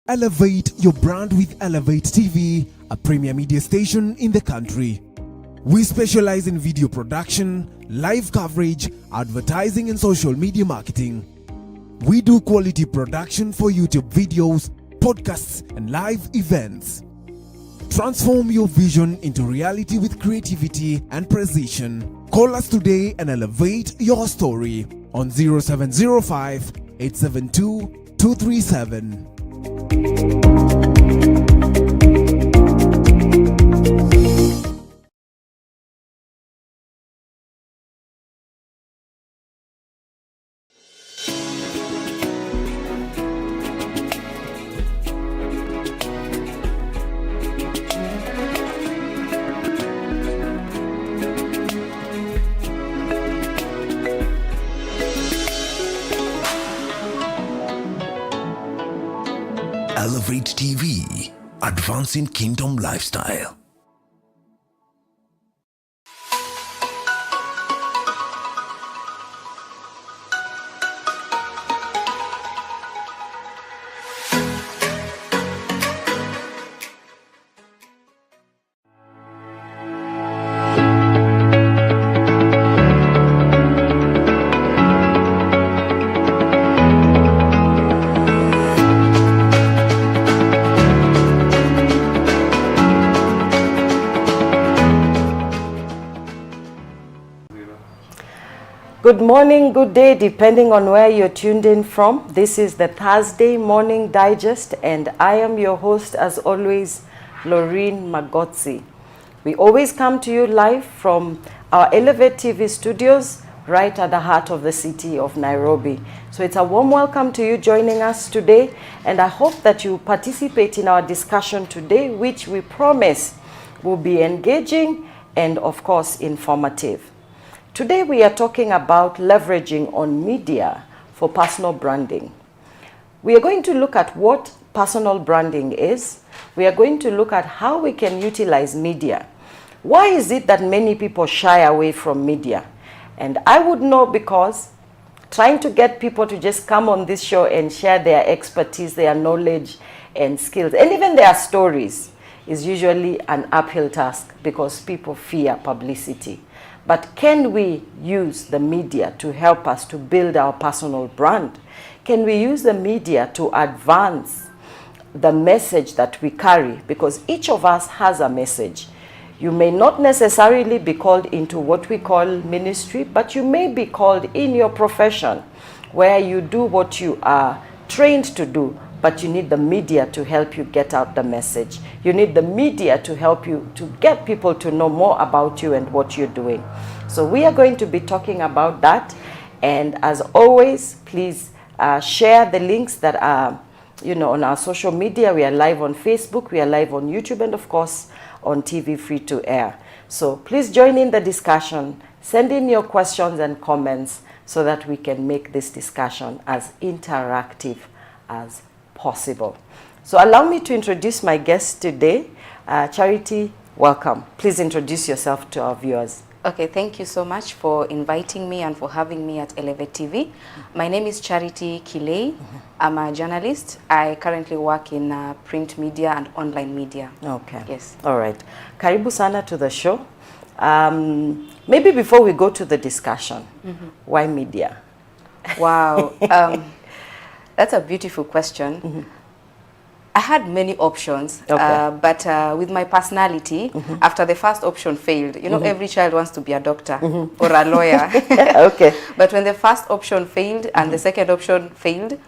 Elevate your brand with Elevate TV, a premier media station in the country. We specialize in video production, live coverage, advertising and social media marketing. We do quality production for YouTube videos, podcasts and live events. Transform your vision into reality with creativity and precision. Call us today and elevate your story on 0705 872 237. Elevate TV, advancing kingdom lifestyle. Good morning, good day, depending on where you're tuned in from. This is the Thursday Morning Digest, and I am your host, as always, Laureen Magotsi. We always come to you live from our Elevate TV studios, right at the heart of the city of Nairobi. So it's a warm welcome to you joining us today, and I hope that you participate in our discussion today, which we promise will be engaging and, of course, informative. Today we are talking about leveraging on media for personal branding. We are going to look at what personal branding is. We are going to look at how we can utilize media. Why is it that many people shy away from media? And I would know because trying to get people to just come on this show and share their expertise, their knowledge and skills, and even their stories is usually an uphill task because people fear publicity. But can we use the media to help us to build our personal brand? Can we use the media to advance the message that we carry? Because each of us has a message. You may not necessarily be called into what we call ministry, but you may be called in your profession where you do what you are trained to do, but you need the media to help you get out the message. You need the media to help you to get people to know more about you and what you're doing. So we are going to be talking about that. And as always, please share the links that are, on our social media. We are live on Facebook, we are live on YouTube, and of course on TV free to air. So please join in the discussion. Send in your questions and comments so that we can make this discussion as interactive as possible. So allow me to introduce my guest today. Charity, welcome. Please introduce yourself to our viewers. Okay, thank you so much for inviting me and for having me at Elevate TV. My name is Charity Kilei. I'm a journalist. I currently work in print media and online media. Okay. Yes. All right. Karibu sana to the show. Maybe before we go to the discussion, why media? Wow. That's a beautiful question. I had many options, but with my personality, after the first option failed, every child wants to be a doctor or a lawyer. Okay. But when the first option failed and the second option failed,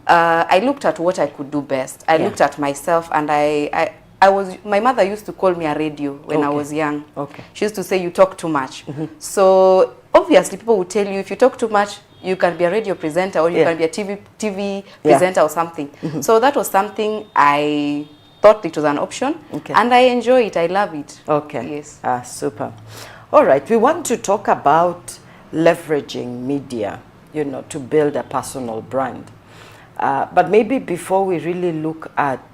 I looked at what I could do best. I looked at myself, and my mother used to call me a radio when I was young. Okay. She used to say, you talk too much. So obviously people would tell you, if you talk too much, you can be a radio presenter, or you can be a TV presenter or something. So that was something I thought it was an option, and I enjoy it. I love it. Okay. Yes. Super. All right. We want to talk about leveraging media, to build a personal brand. But maybe before we really look at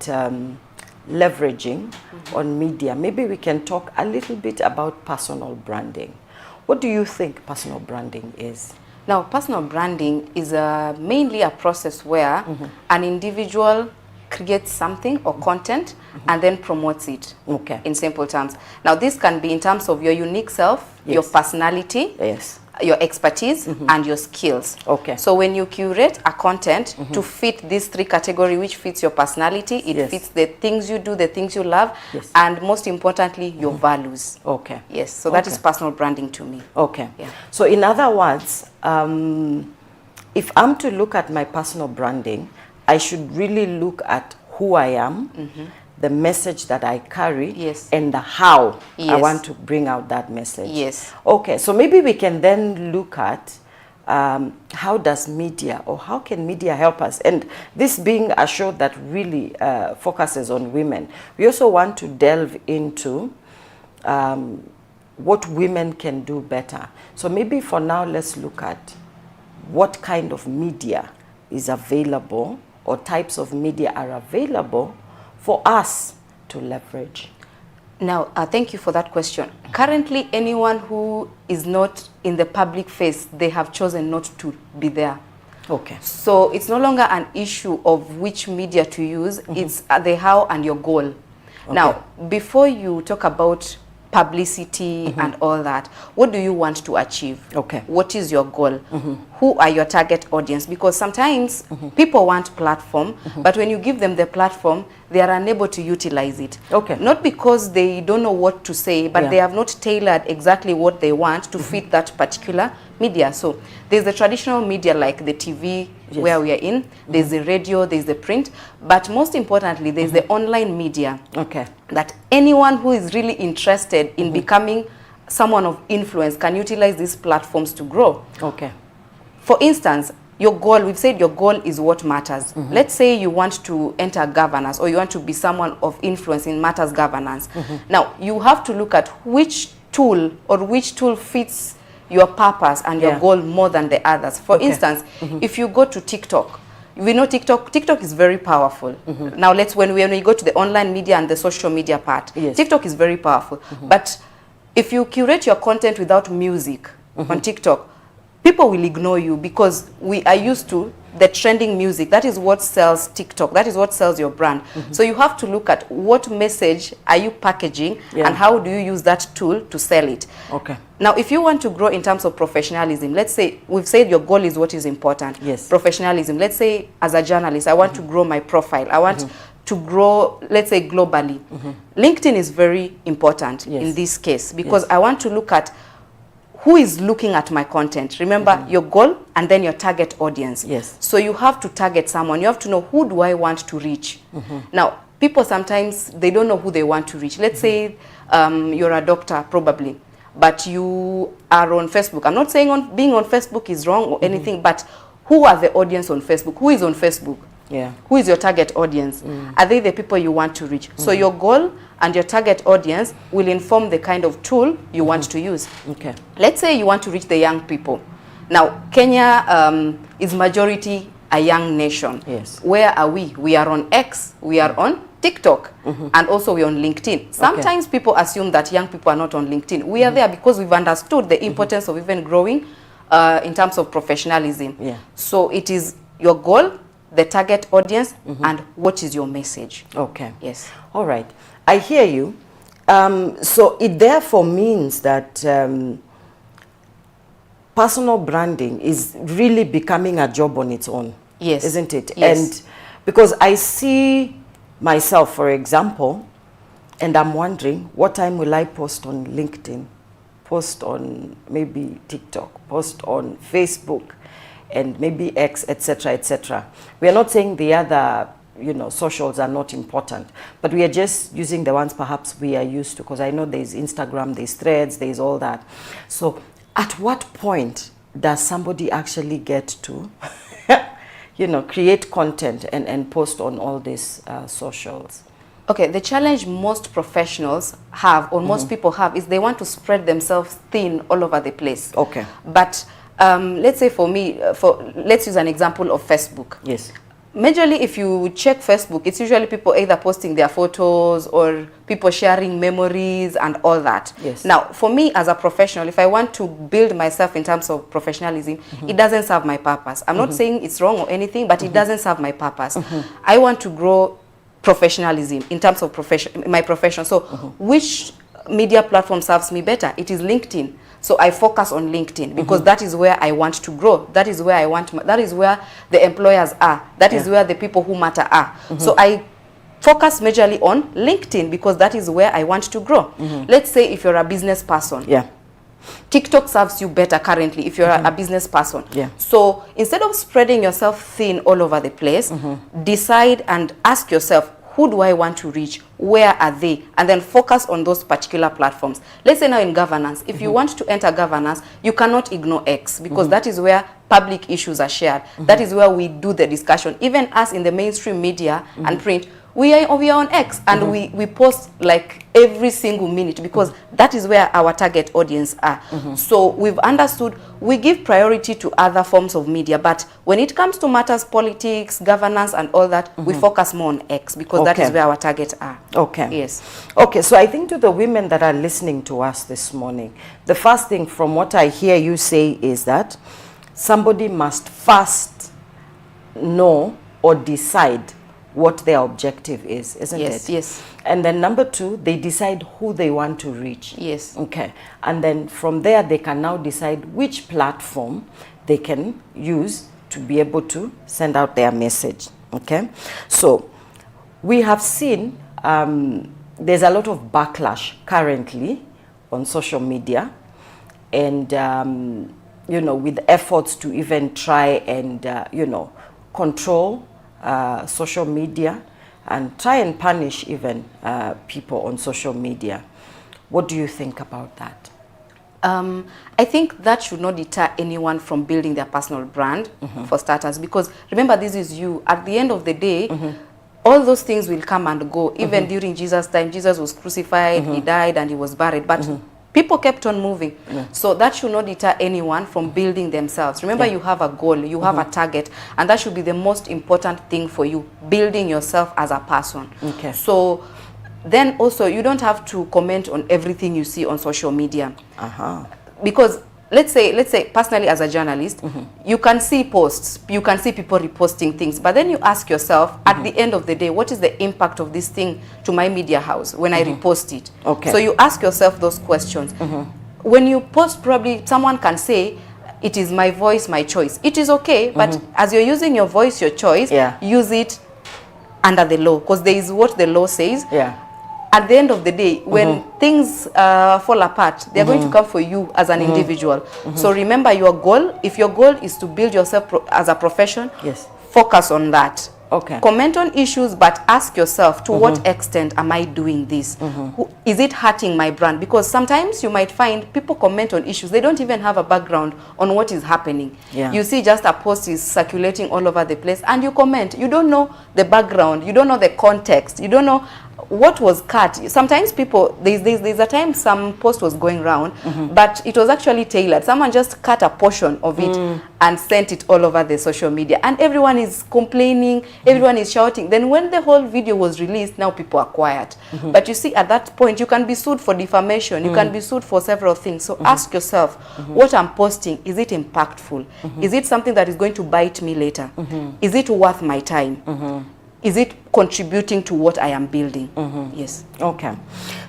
leveraging on media, maybe we can talk a little bit about personal branding. What do you think personal branding is? Now, personal branding is mainly a process where an individual creates something or content and then promotes it. Okay. In simple terms. Now, this can be in terms of your unique self, your personality, your expertise, and your skills. Okay. So when you curate a content to fit these 3 categories, which fits your personality, it fits the things you do, the things you love, and most importantly, your values. Okay. Yes. So that is personal branding to me. Okay. Yeah. So in other words, if I'm to look at my personal branding, I should really look at who I am, the message that I carry, and the how I want to bring out that message. Yes. Okay, so maybe we can then look at how does media, or how can media help us? And this being a show that really focuses on women, we also want to delve into what women can do better. So maybe for now, let's look at what kind of media is available, or types of media are available for us to leverage. Now, thank you for that question. Currently, anyone who is not in the public face, they have chosen not to be there. Okay. So it's no longer an issue of which media to use, it's the how and your goal. Okay. Now, before you talk about publicity and all that, what do you want to achieve? Okay. What is your goal? Who are your target audience? Because sometimes people want platform, but when you give them the platform, they are unable to utilize it. Okay. Not because they don't know what to say, but they have not tailored exactly what they want to fit that particular media. So there's the traditional media like the TV where we are in, there's the radio, there's the print, but most importantly, there's the online media. Okay. That anyone who is really interested in becoming someone of influence can utilize these platforms to grow. Okay. For instance, your goal, we've said your goal is what matters. Let's say you want to enter governance, or you want to be someone of influence in matters governance. Now, you have to look at which tool fits your purpose and your goal more than the others. For instance, if you go to TikTok, we know TikTok is very powerful. Now when we go to the online media and the social media part, TikTok is very powerful. But if you curate your content without music on TikTok, people will ignore you, because we are used to the trending music. That is what sells TikTok. That is what sells your brand. So you have to look at what message are you packaging and how do you use that tool to sell it. Okay. Now, if you want to grow in terms of professionalism, let's say we've said your goal is what is important. Yes. Professionalism. Let's say as a journalist, I want to grow my profile. I want to grow, let's say, globally. LinkedIn is very important in this case, because I want to look at who is looking at my content. Remember your goal and then your target audience. Yes. So you have to target someone. You have to know, who do I want to reach? Now, people sometimes, they don't know who they want to reach. Let's say you're a doctor, probably, but you are on Facebook. I'm not saying being on Facebook is wrong or anything, but who are the audience on Facebook? Who is on Facebook? Yeah. Who is your target audience? Are they the people you want to reach? So your goal and your target audience will inform the kind of tool you want to use. Okay. Let's say you want to reach the young people. Now, Kenya is majority a young nation. Yes. Where are we? We are on X, we are on TikTok, and also we're on LinkedIn. Sometimes people assume that young people are not on LinkedIn. We are there because we've understood the importance of even growing in terms of professionalism. Yeah. So it is your goal, the target audience, and what is your message. Okay. Yes. All right. I hear you. So it therefore means that personal branding is really becoming a job on its own. Yes. Isn't it? Yes. And because I see myself, for example, and I'm wondering, what time will I post on LinkedIn, post on maybe TikTok, post on Facebook, and maybe X, etc., etc. We are not saying the other, socials are not important, but we are just using the ones perhaps we are used to, because I know there's Instagram, there's Threads, there's all that. So at what point does somebody actually get to, create content and post on all these socials? Okay, the challenge most professionals have, or most people have, is they want to spread themselves thin all over the place. Okay. But let's say for me, let's use an example of Facebook. Yes. Majorly, if you check Facebook, it's usually people either posting their photos or people sharing memories and all that. Yes. Now, for me as a professional, if I want to build myself in terms of professionalism, it doesn't serve my purpose. I'm not saying it's wrong or anything, but it doesn't serve my purpose. I want to grow professionalism in terms of my profession. So which media platform serves me better? It is LinkedIn. So I focus on LinkedIn because that is where I want to grow. That is where that is where the employers are. That is where the people who matter are. So I focus majorly on LinkedIn because that is where I want to grow. Let's say if you're a business person. Yeah. TikTok serves you better currently if you're a business person. Yeah. So instead of spreading yourself thin all over the place, decide and ask yourself, who do I want to reach? Where are they? And then focus on those particular platforms. Let's say now in governance, if you want to enter governance, you cannot ignore X because that is where public issues are shared. That is where we do the discussion. Even us in the mainstream media and print, we are on X and we post like every single minute because that is where our target audience are. So we've understood we give priority to other forms of media, but when it comes to matters, politics, governance and all that, we focus more on X because that is where our targets are. Okay. Yes. Okay, so I think to the women that are listening to us this morning, the first thing from what I hear you say is that somebody must first know or decide what their objective is, isn't it? Yes. And then number two, they decide who they want to reach. Yes. Okay. And then from there, they can now decide which platform they can use to be able to send out their message. Okay. So we have seen there's a lot of backlash currently on social media, and you know, with efforts to even try and you know, control social media and try and punish even people on social media. What do you think about that? I think that should not deter anyone from building their personal brand, for starters, because remember, this is you. At the end of the day, all those things will come and go. Even during Jesus' time, Jesus was crucified, he died and he was buried, but people kept on moving. So that should not deter anyone from building themselves. Remember, you have a goal, you have a target, and that should be the most important thing for you, building yourself as a person. Okay. So then also, you don't have to comment on everything you see on social media. Because let's say personally as a journalist, you can see posts, you can see people reposting things, but then you ask yourself, at the end of the day, what is the impact of this thing to my media house when I repost it? Okay. So you ask yourself those questions. When you post, probably someone can say, it is my voice, my choice. It is okay, but as you're using your voice, your choice, use it under the law, because there is what the law says. At the end of the day, when things fall apart, they're going to come for you as an individual. So remember your goal. If your goal is to build yourself as a profession, focus on that. Okay. Comment on issues, but ask yourself, to what extent am I doing this? Is it hurting my brand? Because sometimes you might find people comment on issues. They don't even have a background on what is happening. You see just a post is circulating all over the place and you comment. You don't know the background. You don't know the context. You don't know what was cut. Sometimes people, there's a time some post was going around, but it was actually tailored. Someone just cut a portion of it and sent it all over the social media. And everyone is complaining, everyone is shouting. Then when the whole video was released, now people are quiet. But you see, at that point, you can be sued for defamation. You can be sued for several things. So ask yourself, what I'm posting, is it impactful? Is it something that is going to bite me later? Is it worth my time? Is it contributing to what I am building? Yes. Okay.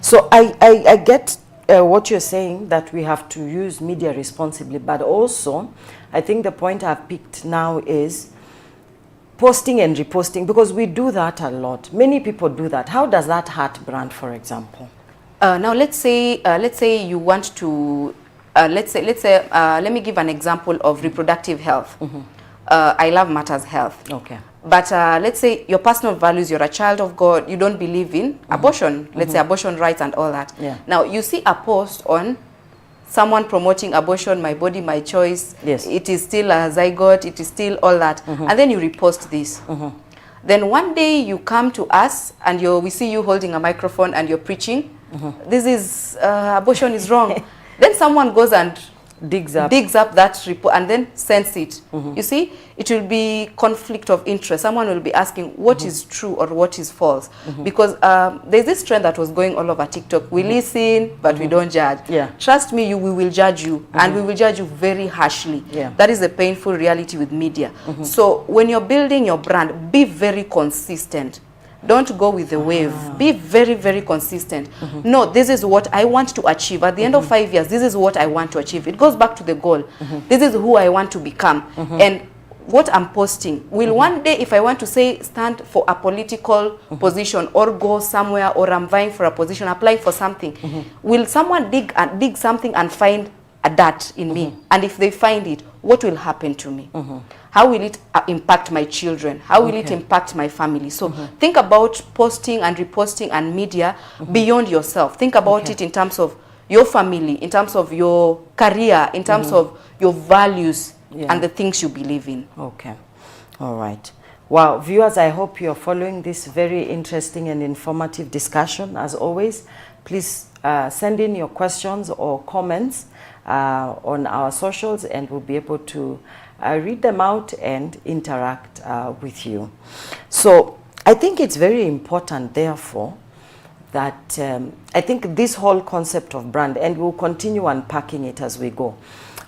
So I get what you're saying, that we have to use media responsibly, but also I think the point I've picked now is posting and reposting, because we do that a lot. Many people do that. How does that hurt brand, for example? Now let's say you want to let me give an example of reproductive health. I love Matters Health. Okay. But let's say your personal values, you're a child of God, you don't believe in abortion, let's say abortion rights and all that. Now, you see a post on someone promoting abortion, my body, my choice, it is still a zygote, it is still all that, and then you repost this. Then one day you come to us and we see you holding a microphone and you're preaching, this is, abortion is wrong. Then someone goes and digs up that report and then sends it. You see, it will be conflict of interest. Someone will be asking what is true or what is false, because there's this trend that was going all over TikTok. We listen, but we don't judge. Yeah. Trust me, we will judge you, and we will judge you very harshly. Yeah. That is the painful reality with media. So when you're building your brand, be very consistent. Don't go with the wave. Be very, very consistent. No, this is what I want to achieve. At the end of 5 years, this is what I want to achieve. It goes back to the goal. This is who I want to become. And what I'm posting will one day, if I want to say stand for a political position or go somewhere, or I'm vying for a position, applying for something, will someone dig something and find a dart in me? And if they find it, what will happen to me? How will it impact my children? How will it impact my family? So think about posting and reposting and media beyond yourself. Think about it in terms of your family, in terms of your career, in terms of your values and the things you believe in. Okay. All right. Wow, viewers, I hope you're following this very interesting and informative discussion. As always, please send in your questions or comments on our socials, and we'll be able to read them out and interact with you. So I think it's very important, therefore, that I think this whole concept of brand, and we'll continue unpacking it as we go,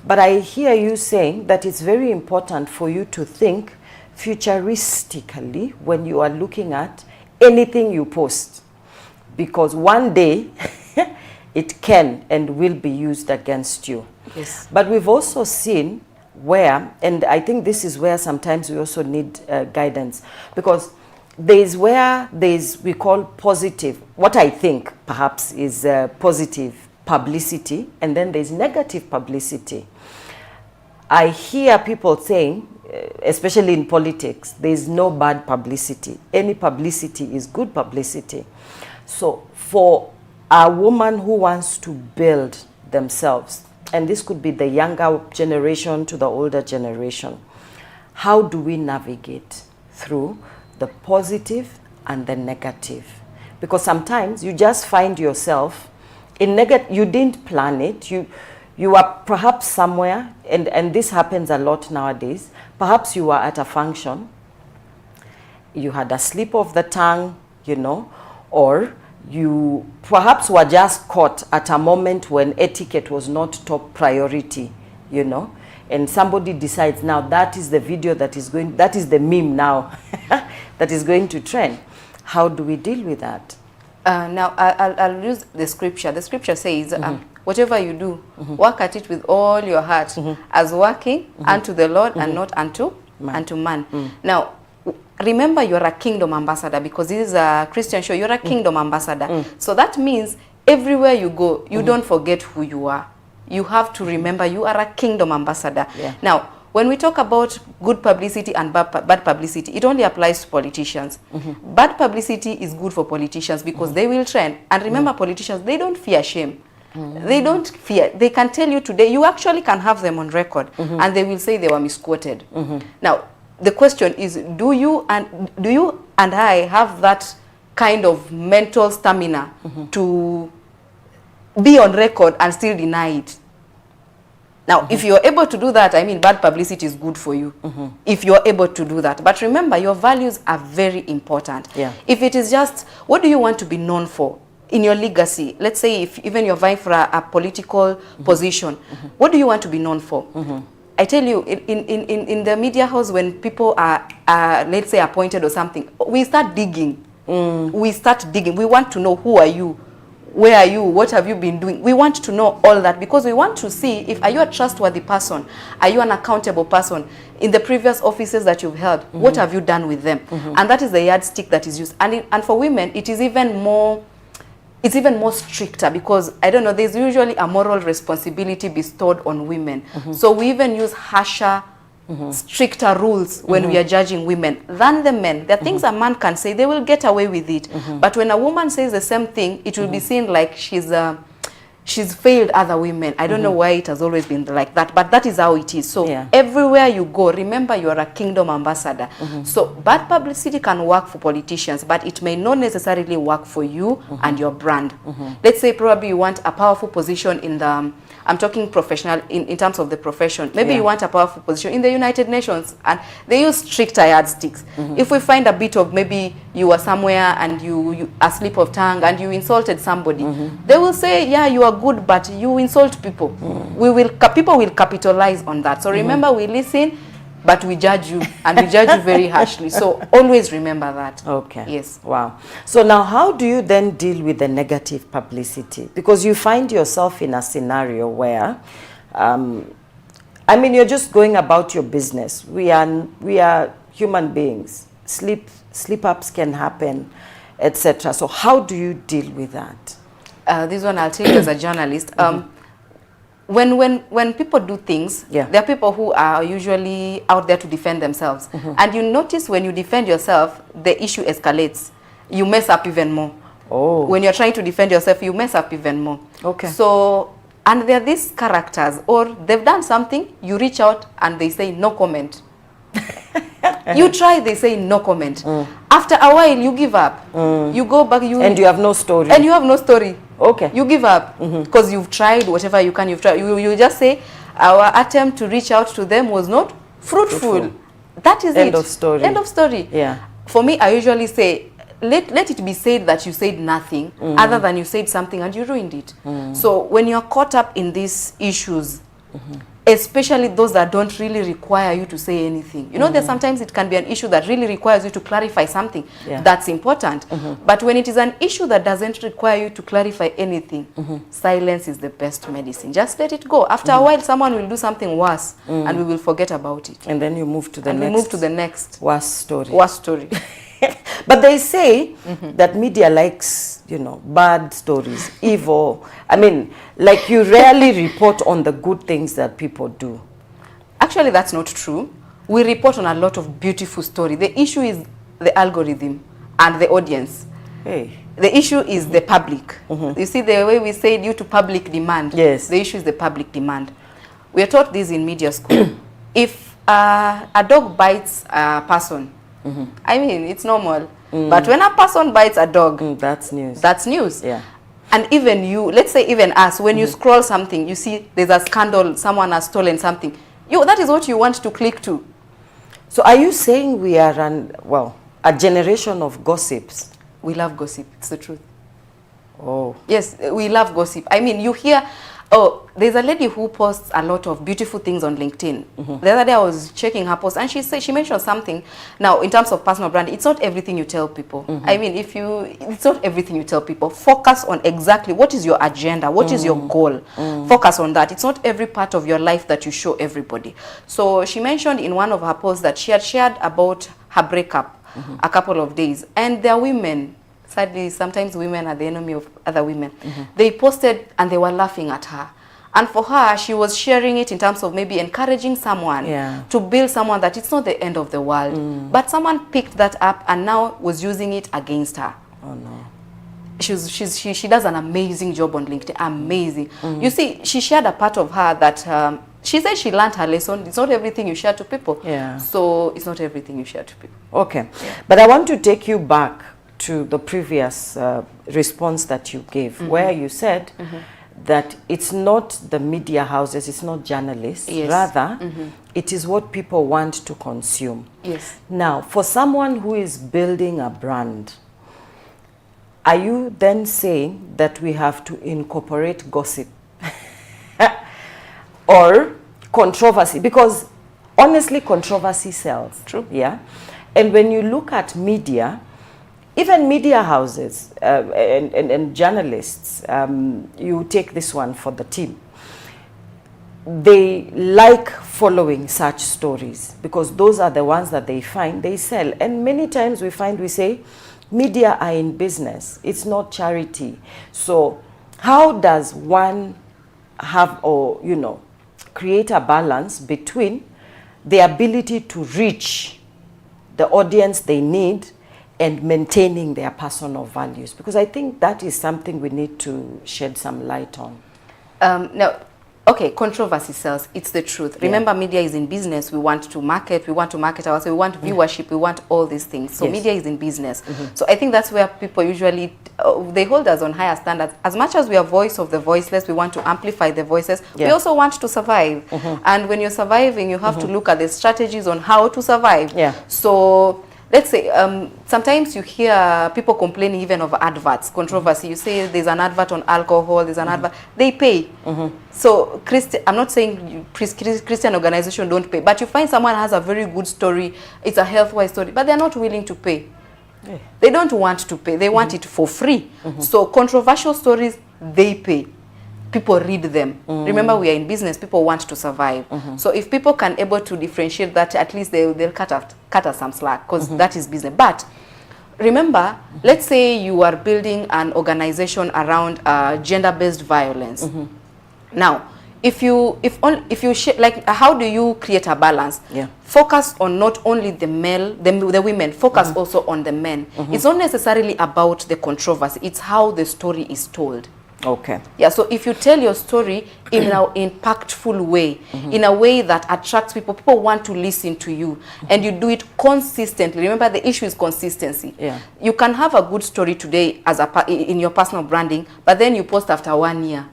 but I hear you saying that it's very important for you to think futuristically when you are looking at anything you post, because one day it can and will be used against you. Yes. But we've also seen where, and I think this is where sometimes we also need guidance, because there's where there's, we call positive, what I think perhaps is positive publicity, and then there's negative publicity. I hear people saying, especially in politics, there's no bad publicity. Any publicity is good publicity. So for a woman who wants to build themselves, and this could be the younger generation to the older generation, how do we navigate through the positive and the negative? Because sometimes you just find yourself in negative, you didn't plan it, you are perhaps somewhere, and this happens a lot nowadays, perhaps you are at a function, you had a slip of the tongue, you know, or you perhaps were just caught at a moment when etiquette was not top priority, you know, and somebody decides now that is the video that is going, that is the meme now that is going to trend. How do we deal with that? Now, I'll use the scripture. The scripture says, whatever you do, work at it with all your heart, as working unto the Lord and not unto man. Now, remember, you're a kingdom ambassador, because this is a Christian show. You're a kingdom ambassador. So that means everywhere you go, you don't forget who you are. You have to remember you are a kingdom ambassador. Yeah. Now, when we talk about good publicity and bad publicity, it only applies to politicians. Bad publicity is good for politicians because they will trend. And remember, politicians, they don't fear shame. They don't fear. They can tell you today, you actually can have them on record, and they will say they were misquoted. Now, the question is, do you and I have that kind of mental stamina to be on record and still deny it? Now, if you're able to do that, I mean, bad publicity is good for you. If you're able to do that. But remember, your values are very important. Yeah. If it is just, what do you want to be known for in your legacy? Let's say if even you're vying for a political position, what do you want to be known for? I tell you, in the media house, when people are, let's say, appointed or something, we start digging. We start digging. We want to know, who are you? Where are you? What have you been doing? We want to know all that, because we want to see if, are you a trustworthy person? Are you an accountable person? In the previous offices that you've held, what have you done with them? And that is the yardstick that is used. And for women, it is even more, it's even more stricter, because, I don't know, there's usually a moral responsibility bestowed on women. So we even use harsher, stricter rules when we are judging women than the men. There are things a man can say, they will get away with it. But when a woman says the same thing, it will be seen like she's she's failed other women. I don't know why it has always been like that, but that is how it is. So Yeah. everywhere you go, remember you are a kingdom ambassador. So bad publicity can work for politicians, but it may not necessarily work for you and your brand. Let's say probably you want a powerful position in the, I'm talking professional in terms of the profession. Maybe you want a powerful position in the United Nations, and they use stricter yardsticks. If we find a bit of maybe you were somewhere and you a slip of tongue and you insulted somebody, they will say, yeah, you are good, but you insult people. People will capitalize on that. So remember, we listen, but we judge you, and we judge you very harshly. So always remember that. Okay. Yes. Wow. So now how do you then deal with the negative publicity? Because you find yourself in a scenario where, I mean, you're just going about your business. We are human beings. Slip-ups can happen, etc. So how do you deal with that? This one I'll tell you as a journalist. When people do things, there are people who are usually out there to defend themselves. And you notice when you defend yourself, the issue escalates. You mess up even more. Oh. When you're trying to defend yourself, you mess up even more. Okay. So, and there are these characters, or they've done something, you reach out and they say no comment. You try, they say no comment. After a while, you give up. You go back, and you have no story. And you have no story. Okay. You give up because you've tried whatever you can. You've tried. You just say our attempt to reach out to them was not fruitful. That is End it. of story. End of story. Yeah. For me, I usually say, let it be said that you said nothing other than you said something and you ruined it. So when you're caught up in these issues, especially those that don't really require you to say anything. You know, there's sometimes it can be an issue that really requires you to clarify something that's important. But when it is an issue that doesn't require you to clarify anything, silence is the best medicine. Just let it go. After a while, someone will do something worse and we will forget about it. And then you move to the And next. we move to the next worst story. worst story. But they say that media likes, you know, bad stories, evil. I mean, like you rarely report on the good things that people do. Actually, that's not true. We report on a lot of beautiful stories. The issue is the algorithm and the audience. Hey. The issue is the public. You see, the way we say due to public demand. Yes. The issue is the public demand. We are taught this in media school. If a dog bites a person, I mean, it's normal. But when a person bites a dog, That's news. that's news. Yeah. And even you, let's say even us, when you scroll something, you see there's a scandal, someone has stolen something. That is what you want to click to. So are you saying we are a generation of gossips? We love gossip. It's the truth. Oh. Yes, we love gossip. I mean, you hear, there's a lady who posts a lot of beautiful things on LinkedIn. The other day I was checking her post and she mentioned something. Now, in terms of personal brand, it's not everything you tell people. I mean, it's not everything you tell people. Focus on exactly what is your agenda, what is your goal. Focus on that. It's not every part of your life that you show everybody. So she mentioned in one of her posts that she had shared about her breakup a couple of days. And there are women, sadly, sometimes women are the enemy of other women. They posted and they were laughing at her. And for her, she was sharing it in terms of maybe encouraging someone to build someone that it's not the end of the world. But someone picked that up and now was using it against her. Oh, no. She does an amazing job on LinkedIn. Amazing. You see, she shared a part of her that she said she learned her lesson. It's not everything you share to people. Yeah. So it's not everything you share to people. Okay. But I want to take you back to the previous response that you gave, where you said that it's not the media houses, it's not journalists, rather it is what people want to consume. Yes. Now, for someone who is building a brand, are you then saying that we have to incorporate gossip or controversy? Because honestly, controversy sells. True. Yeah. And when you look at media, even media houses and journalists, you take this one for the team, they like following such stories because those are the ones that they find they sell. And many times we say, media are in business, it's not charity. So how does one have, or, you know, create a balance between the ability to reach the audience they need and maintaining their personal values? Because I think that is something we need to shed some light on. Now, okay, controversy sells. It's the truth. Remember, media is in business. We want to market. We want to market ourselves. We want viewership. We want all these things. So media is in business. So I think that's where people usually, they hold us on higher standards. As much as we are voice of the voiceless, we want to amplify the voices. We also want to survive. And when you're surviving, you have to look at the strategies on how to survive. So let's say sometimes you hear people complaining even of adverts, controversy. You say there's an advert on alcohol, there's an advert, they pay. So I'm not saying Christian organization don't pay, but you find someone has a very good story, it's a health-wise story, but they're not willing to pay. They don't want to pay, they want it for free. So controversial stories, they pay. People read them. Remember, we are in business. People want to survive. So if people can able to differentiate that, at least they'll cut us some slack, because that is business. But remember, let's say you are building an organization around gender-based violence. Now, if you like, how do you create a balance? Focus on not only the women. Focus also on the men. It's not necessarily about the controversy. It's how the story is told. Okay. Yeah, so if you tell your story in an impactful way, in a way that attracts people, people want to listen to you, and you do it consistently. Remember, the issue is consistency. You can have a good story today as in your personal branding, but then you post after 1 year.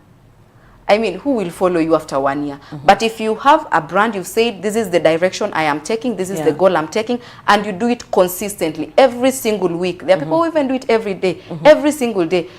I mean, who will follow you after 1 year? But if you have a brand, you've said, this is the direction I am taking, this is the goal I'm taking, and you do it consistently, every single week. There are people who even do it every day, every single day.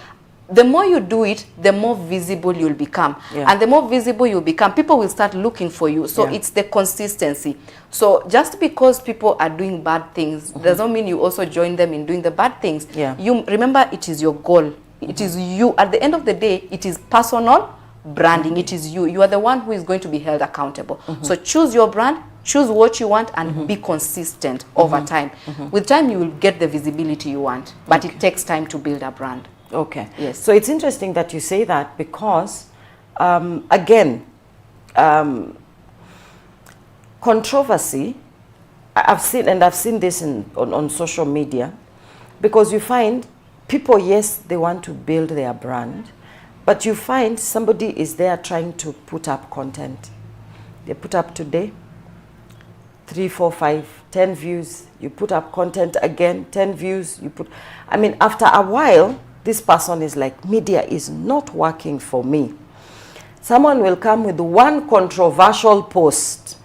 The more you do it, the more visible you'll become. And the more visible you become, people will start looking for you. So it's the consistency. So just because people are doing bad things, doesn't mean you also join them in doing the bad things. You remember, it is your goal. It is you. At the end of the day, it is personal branding. It is you. You are the one who is going to be held accountable. So choose your brand, choose what you want, and be consistent over time. With time, you will get the visibility you want. But it takes time to build a brand. Okay. Yes. So it's interesting that you say that, because, again, controversy, I've seen this on social media, because you find people, yes, they want to build their brand, but you find somebody is there trying to put up content. They put up today, 3, 4, 5, 10 views. You put up content again, 10 views. I mean, after a while, this person is like, media is not working for me. Someone will come with one controversial post.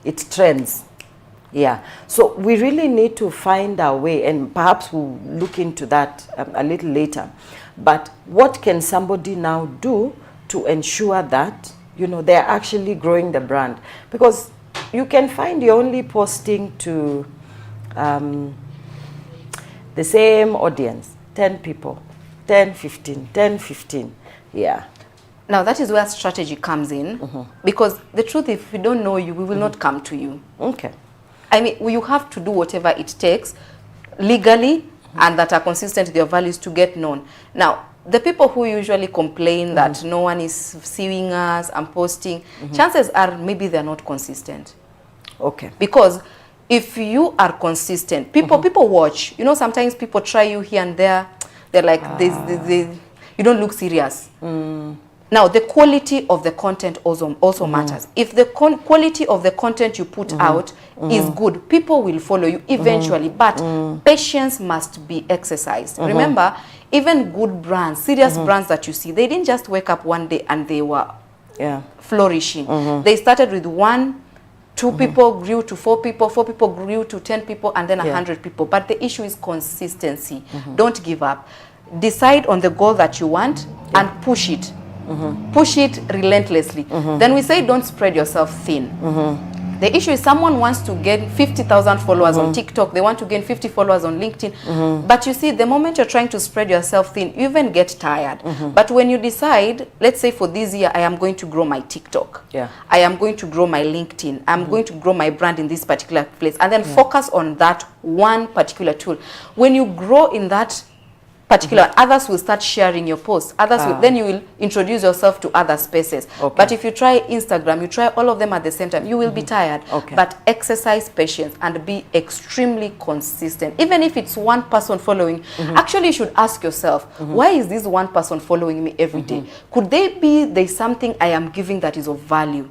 It trends. So we really need to find our way, and perhaps we'll look into that a little later. But what can somebody now do to ensure that, they're actually growing the brand? Because you can find you're only posting to the same audience, 10 people. 10, 15, 10, 15. Now that is where strategy comes in, because the truth, if we don't know you, we will not come to you. Okay. I mean, you have to do whatever it takes legally and that are consistent with your values to get known. Now, the people who usually complain that no one is seeing us and posting, chances are maybe they're not consistent. Okay. Because if you are consistent, people watch. Sometimes people try you here and there. They're like, you don't look serious. Now, the quality of the content also matters. If the quality of the content you put out is good, people will follow you eventually. But patience must be exercised. Remember, even good brands, serious brands that you see, they didn't just wake up one day and they were flourishing. They started with 1, 2 people, grew to 4 people, 4 people grew to 10 people, and then 100 people. But the issue is consistency. Don't give up. Decide on the goal that you want and push it. Push it relentlessly. Then we say don't spread yourself thin. The issue is someone wants to gain 50,000 followers on TikTok. They want to gain 50 followers on LinkedIn. But you see, the moment you're trying to spread yourself thin, you even get tired. But when you decide, let's say for this year, I am going to grow my TikTok. I am going to grow my LinkedIn. I'm going to grow my brand in this particular place. And then focus on that one particular tool. When you grow in that particular, others will start sharing your posts. Others will, then you will introduce yourself to other spaces. Okay. But if you try Instagram, you try all of them at the same time, you will be tired. Okay. But exercise patience and be extremely consistent. Even if it's one person following, actually you should ask yourself, why is this one person following me every day? Could there's something I am giving that is of value?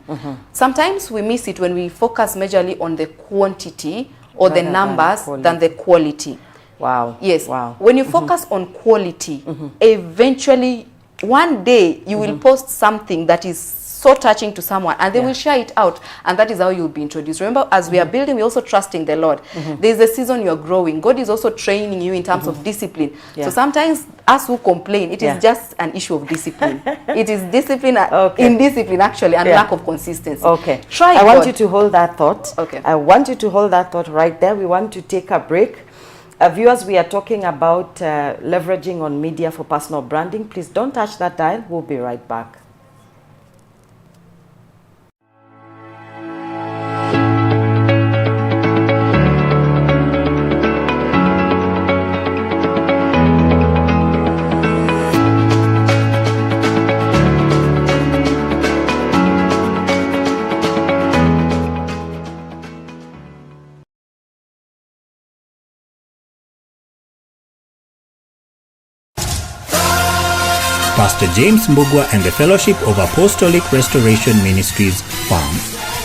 Sometimes we miss it when we focus majorly on the quantity or the numbers than the quality. Wow. Yes. Wow. When you focus on quality, eventually one day you will post something that is so touching to someone and they will share it out, and that is how you'll be introduced. Remember, as we are building, we're also trusting the Lord. There's a season you're growing. God is also training you in terms of discipline. So sometimes us who complain, it is just an issue of discipline. It is discipline, indiscipline actually, and lack of consistency. Okay. Try I want God. you to hold that thought. Okay. I want you to hold that thought right there. We want to take a break. Viewers, we are talking about leveraging on media for personal branding. Please don't touch that dial. We'll be right back. Pastor James Mbugua and the Fellowship of Apostolic Restoration Ministries, FARM,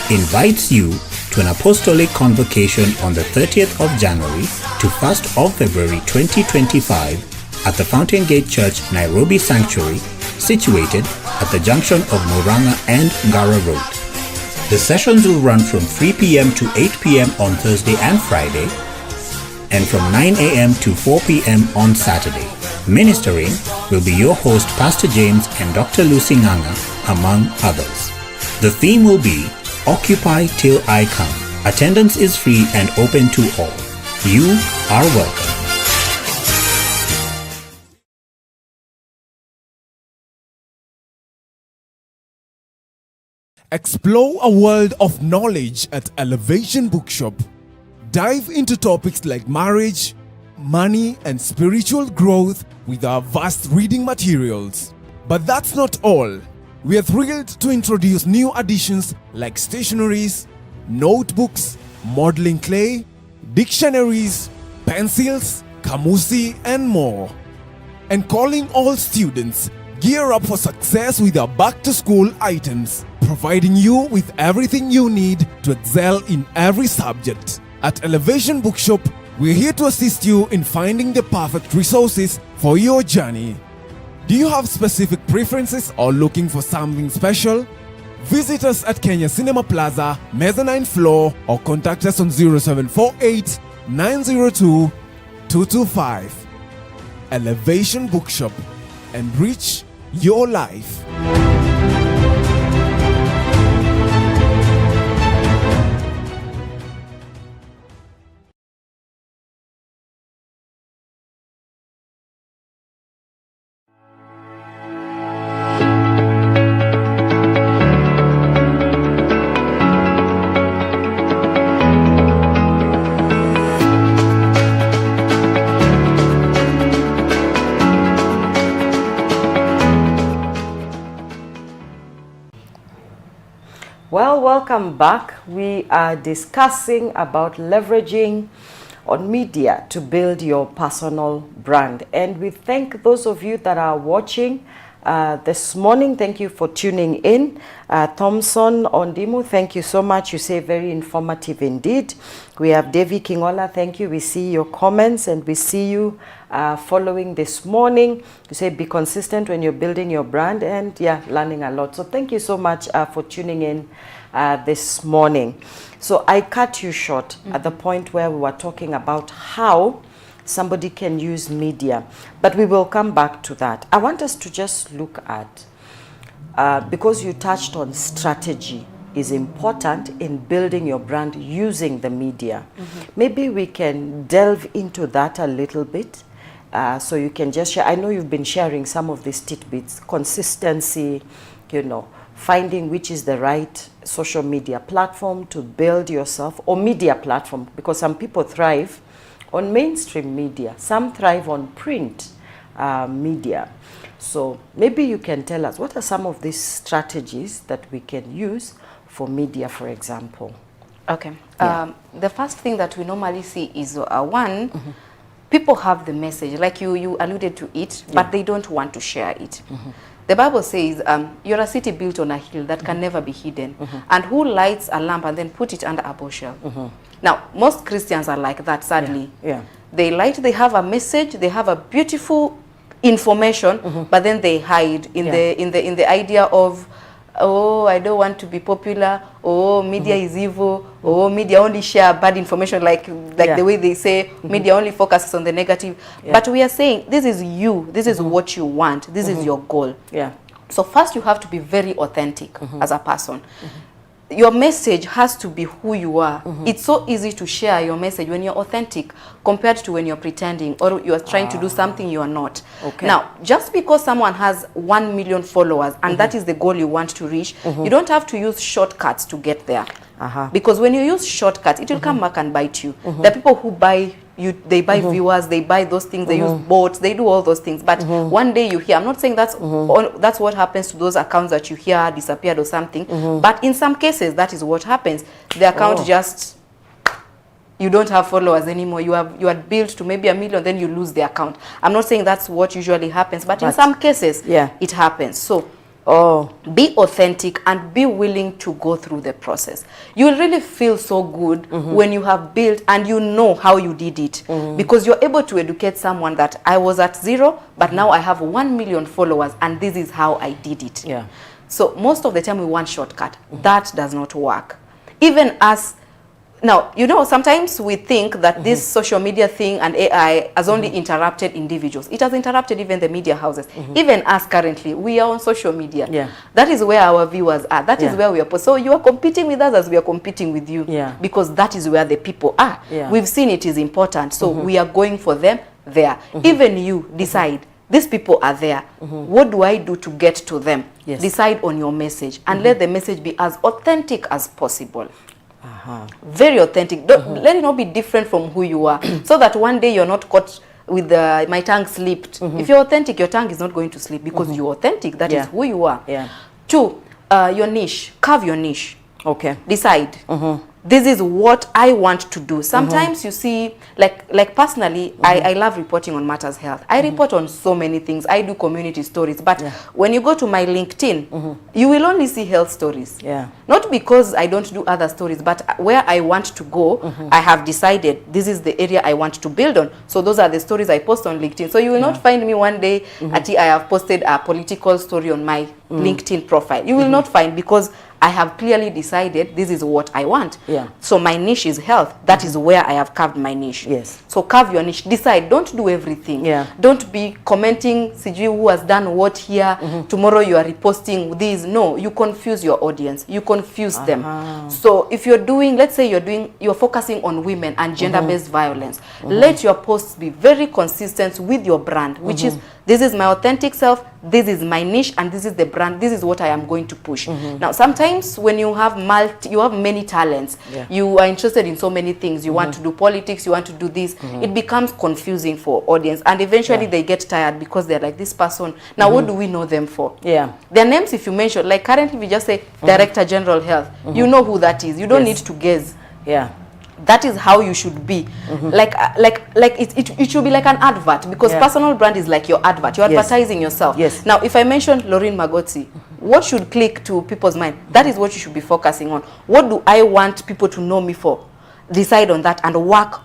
invites you to an apostolic convocation on the 30th of January to 1st of February 2025 at the Fountain Gate Church, Nairobi Sanctuary, situated at the junction of Murang'a and Ngara Road. The sessions will run from 3 p.m. to 8 p.m. on Thursday and Friday, and from 9 a.m. to 4 p.m. on Saturday. Ministering will be your host, Pastor James and Dr. Lucy Nganga, among others. The theme will be Occupy Till I Come. Attendance is free and open to all. You are welcome. Explore a world of knowledge at Elevation Bookshop. Dive into topics like marriage, money, and spiritual growth with our vast reading materials. But that's not all. We are thrilled to introduce new additions like stationeries, notebooks, modeling clay, dictionaries, pencils, kamusi, and more. And calling all students, gear up for success with our back-to-school items, providing you with everything you need to excel in every subject. At Elevation Bookshop, we're here to assist you in finding the perfect resources for your journey. Do you have specific preferences or looking for something special? Visit us at Kenya Cinema Plaza, mezzanine floor, or contact us on 0748 902 225. Elevation Bookshop. Enrich your life. Well, welcome back. We are discussing about leveraging on media to build your personal brand. And we thank those of you that are watching this morning. Thank you for tuning in. Thompson Ondimu, thank you so much. You say very informative indeed. We have Devi Kingola, thank you. We see your comments and we see you following this morning. You say be consistent when you're building your brand, and yeah, learning a lot. So thank you so much for tuning in this morning. So I cut you short at the point where we were talking about how somebody can use media, but we will come back to that. I want us to just look at, because you touched on strategy is important in building your brand using the media. Maybe we can delve into that a little bit. So you can just share. I know you've been sharing some of these tidbits, consistency, you know, finding which is the right social media platform to build yourself, or media platform, because some people thrive on mainstream media, some thrive on print, media. So maybe you can tell us, what are some of these strategies that we can use for media, for example? Okay. The first thing that we normally see is one, people have the message, like you alluded to it, but they don't want to share it. The Bible says, you're a city built on a hill that can never be hidden. And who lights a lamp and then put it under a bushel? Now, most Christians are like that, sadly. They they have a message, they have a beautiful information, but then they hide in the idea of, oh, I don't want to be popular. Oh, media is evil. Oh, media only share bad information, like the way they say media only focuses on the negative. But we are saying, this is you. This is what you want. This is your goal. So first you have to be very authentic as a person. Your message has to be who you are. It's so easy to share your message when you're authentic compared to when you're pretending or you are trying to do something you are not. Now, just because someone has 1 million followers and that is the goal you want to reach, you don't have to use shortcuts to get there. Because when you use shortcuts, it will come back and bite you. There are people who buy they buy viewers, they buy those things, they use bots, they do all those things. But one day you hear, I'm not saying that's that's what happens to those accounts that you hear disappeared or something. But in some cases, that is what happens. The account just, you don't have followers anymore. You are built to maybe 1 million, then you lose the account. I'm not saying that's what usually happens, but in some cases, it happens. So be authentic and be willing to go through the process. You will really feel so good when you have built and you know how you did it, because you're able to educate someone that I was at 0, but now I have 1 million followers and this is how I did it. So most of the time we want shortcut. That does not work. Even us, now, you know, sometimes we think that this social media thing and AI has only interrupted individuals. It has interrupted even the media houses. Even us currently, we are on social media. That is where our viewers are. That is where we are. So you are competing with us as we are competing with you. Because that is where the people are. We've seen it is important. So we are going for them there. Even you decide, these people are there. What do I do to get to them? Decide on your message and let the message be as authentic as possible. Very authentic. Let it not be different from who you are, so that one day you're not caught with my tongue slipped. If you're authentic, your tongue is not going to slip because you're authentic. That is who you are. 2, your niche. Carve your niche. Decide. This is what I want to do. Sometimes you see, like personally, I love reporting on matters health. I report on so many things. I do community stories. But when you go to my LinkedIn, you will only see health stories. Not because I don't do other stories, but where I want to go, I have decided this is the area I want to build on. So those are the stories I post on LinkedIn. So you will not find me one day at I have posted a political story on my LinkedIn profile. You will not find, because I have clearly decided this is what I want. So my niche is health. That is where I have carved my niche. So carve your niche. Decide. Don't do everything. Don't be commenting, Siji, who has done what here. Tomorrow you are reposting this. No, you confuse your audience. You confuse them. So if you're doing, let's say you're focusing on women and gender-based violence, let your posts be very consistent with your brand, which is, this is my authentic self, this is my niche, and this is the brand, this is what I am going to push. Now, sometimes when you have many talents, you are interested in so many things, you want to do politics, you want to do this, it becomes confusing for audience, and eventually they get tired because they're like, this person, now what do we know them for? Their names, if you mention, like currently we just say Director General Health, you know who that is, you don't need to guess. That is how you should be. It should be like an advert, because personal brand is like your advert. You're advertising yourself. Now, if I mention Laureen Magotsi, what should click to people's mind? That is what you should be focusing on. What do I want people to know me for? Decide on that and work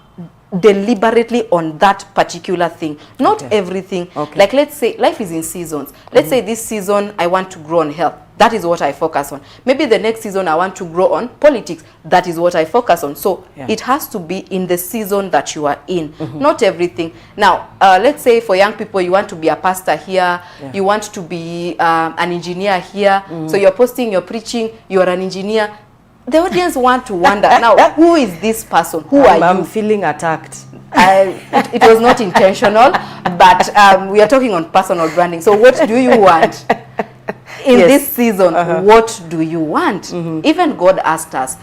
deliberately on that particular thing. Not everything. Like, let's say life is in seasons. Let's say this season I want to grow on health. That is what I focus on. Maybe the next season I want to grow on politics. That is what I focus on. So it has to be in the season that you are in. Not everything. Now, let's say for young people, you want to be a pastor here. You want to be an engineer here. So you're posting, you're preaching, you're an engineer. The audience want to wonder, now, who is this person? Who are you? I'm feeling attacked. It was not intentional, but we are talking on personal branding. So what do you want? In this season, what do you want? Even God asked us,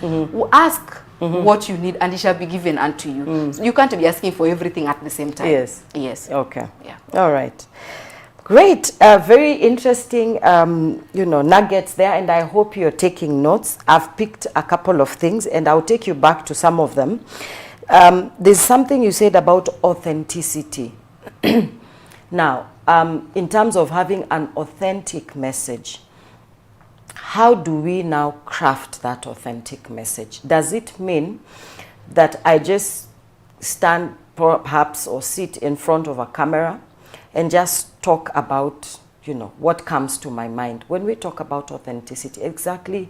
ask what you need, and it shall be given unto you. So you can't be asking for everything at the same time. Yes. Yes. Okay. Yeah. All right. Great. Very interesting, nuggets there, and I hope you're taking notes. I've picked a couple of things, and I'll take you back to some of them. There's something you said about authenticity. Now, in terms of having an authentic message, how do we now craft that authentic message? Does it mean that I just stand perhaps or sit in front of a camera and just talk about, what comes to my mind? When we talk about authenticity, exactly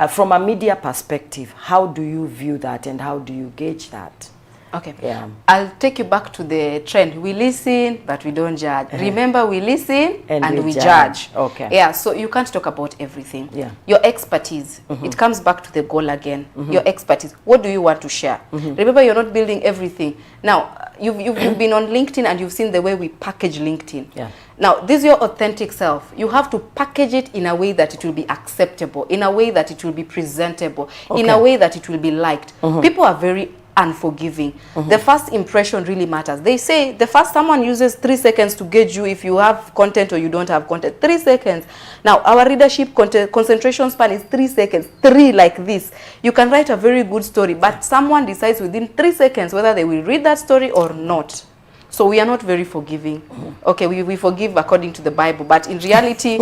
from a media perspective, how do you view that and how do you gauge that? Okay. Yeah. I'll take you back to the trend. We listen, but we don't judge. Remember, we listen and we judge. Okay. Yeah, so you can't talk about everything. Yeah. Your expertise, it comes back to the goal again. Your expertise. What do you want to share? Remember, you're not building everything. Now, you've been on LinkedIn and you've seen the way we package LinkedIn. Yeah. Now, this is your authentic self. You have to package it in a way that it will be acceptable, in a way that it will be presentable, in a way that it will be liked. People are very unforgiving. The first impression really matters. They say the first someone uses 3 seconds to gauge you if you have content or you don't have content. 3 seconds. Now, our readership concentration span is 3 seconds. 3 like this. You can write a very good story, but someone decides within 3 seconds whether they will read that story or not. So we are not very forgiving. Okay, we forgive according to the Bible, but in reality,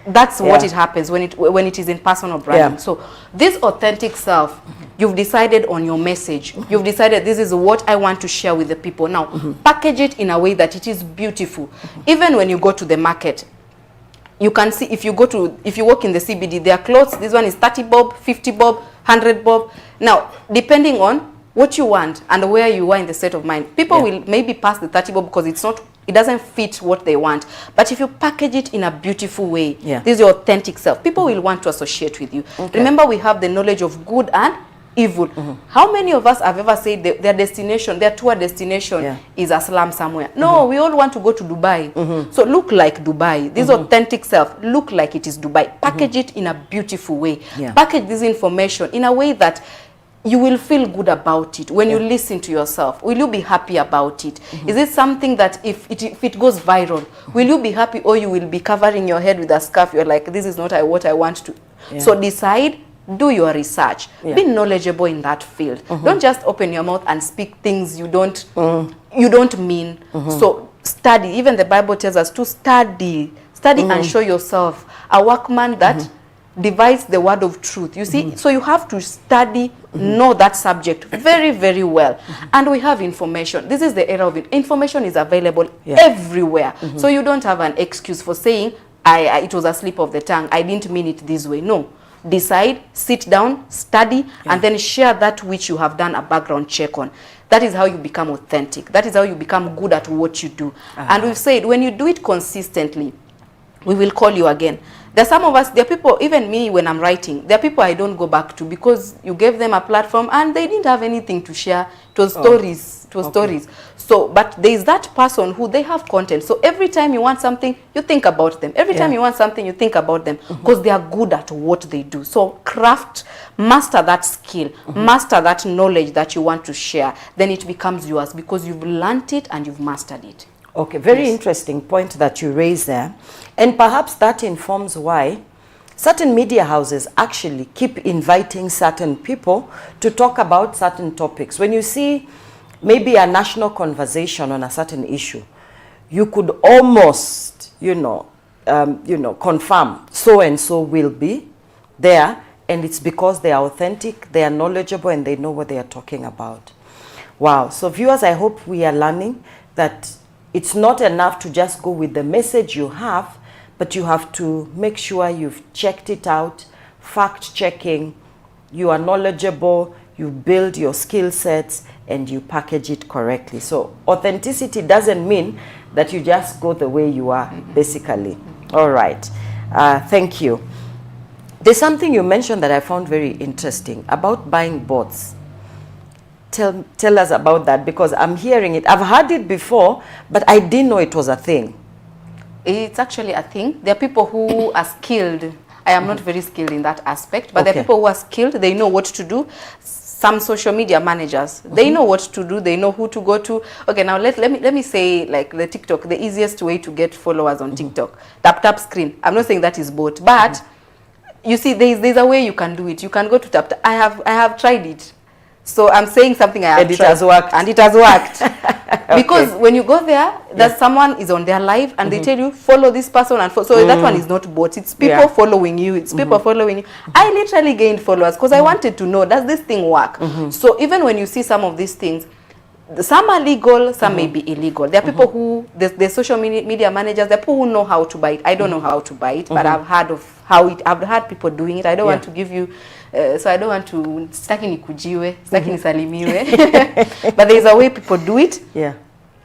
that's what it happens when it is in personal branding. So this authentic self, you've decided on your message. You've decided this is what I want to share with the people. Now, package it in a way that it is beautiful. Even when you go to the market, you can see if you work in the CBD, there are clothes. This one is 30 bob, 50 bob, 100 bob. Now, depending on what you want and where you are in the state of mind, people will maybe pass the 30 bob because it doesn't fit what they want. But if you package it in a beautiful way, this is your authentic self, people will want to associate with you. Remember, we have the knowledge of good and evil. How many of us have ever said their destination, their tour destination is a slum somewhere? No, we all want to go to Dubai. So look like Dubai. This authentic self, look like it is Dubai. Package it in a beautiful way. Package this information in a way that you will feel good about it. When you listen to yourself, will you be happy about it? Is it something that if it goes viral, will you be happy, or you will be covering your head with a scarf? You're like, this is not what I want to. So decide, do your research, be knowledgeable in that field. Don't just open your mouth and speak things you don't mean. So study. Even the Bible tells us to study and show yourself a workman that divides the word of truth. You see, so you have to study, know that subject very, very well. And we have information. This is the era of it. Information is available everywhere. So you don't have an excuse for saying, it was a slip of the tongue, I didn't mean it this way. No. Decide, sit down, study, and then share that which you have done a background check on. That is how you become authentic. That is how you become good at what you do. And we've said, when you do it consistently, we will call you again. There are some of us, there are people, even me when I'm writing, there are people I don't go back to because you gave them a platform and they didn't have anything to share. It was stories. It was stories. So, but there is that person who they have content. So every time you want something, you think about them. Every time you want something, you think about them because they are good at what they do. So craft, master that skill, master that knowledge that you want to share. Then it becomes yours because you've learned it and you've mastered it. Okay, very interesting point that you raised there. And perhaps that informs why certain media houses actually keep inviting certain people to talk about certain topics. When you see maybe a national conversation on a certain issue, you could almost, confirm so and so will be there, and it's because they are authentic, they are knowledgeable, and they know what they are talking about. Wow. So viewers, I hope we are learning that it's not enough to just go with the message you have, but you have to make sure you've checked it out, fact-checking, you are knowledgeable, you build your skill sets, and you package it correctly. So authenticity doesn't mean that you just go the way you are, basically. All right. Thank you. There's something you mentioned that I found very interesting about buying bots. Tell us about that, because I'm hearing it. I've heard it before, but I didn't know it was a thing. It's actually a thing. There are people who are skilled. I am not very skilled in that aspect, but there are people who are skilled. They know what to do. some social media managers, they know what to do, they know who to go to. Okay, now let me say, like the TikTok, the easiest way to get followers on TikTok, tap screen. I'm not saying that is bot, but you see, there's a way you can do it. You can go to tap. I have tried it. So I'm saying something I have and it tried, has worked. and it has worked. Okay. Because when you go there, that someone is on their live and they tell you follow this person, and so that one is not bot. It's people following you. It's people following you. I literally gained followers because I wanted to know, does this thing work? So even when you see some of these things, some are legal, some may be illegal. There are people who, the social media managers, there are people who know how to buy it. I don't know how to buy it, but I've heard of how it, I've heard people doing it. I don't want to give you, so I don't want to, sitaki nikujiwe, sitaki nisalimiwe. But there's a way people do it. Yeah.